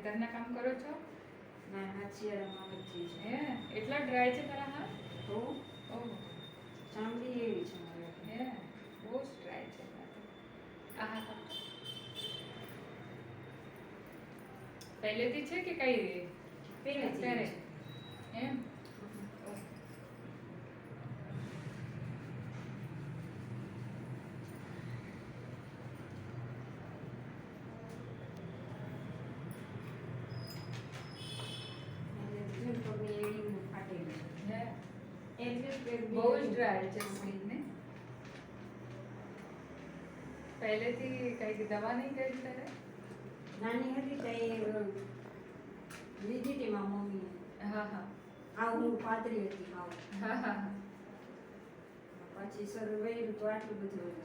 ખેતરના કામ કરો છો? ના હાથ શિયાળામાં વચ્ચે છે. હે એટલા ડ્રાય છે તારા હાથ? તો ઓહો ચામડી એવી છે મારે. હે બહુ જ ડ્રાય છે આ હાથ. પહેલેથી છે કે કઈ પહેલેથી અત્યારે છે. એમ? એટલે પગની એડી ફાટેલી છે. હે એટલે બહુ જ ડ્રાય છે સ્કિન ને. પહેલેથી કઈ દવા નહીં કરી તારે? નાની હતી ત્યાં લીધી હતી મારા મમ્મીએ. હા હા આ હું પાતળી હતી હાવ. હા હા પછી સર વહેલું તો આટલું બધું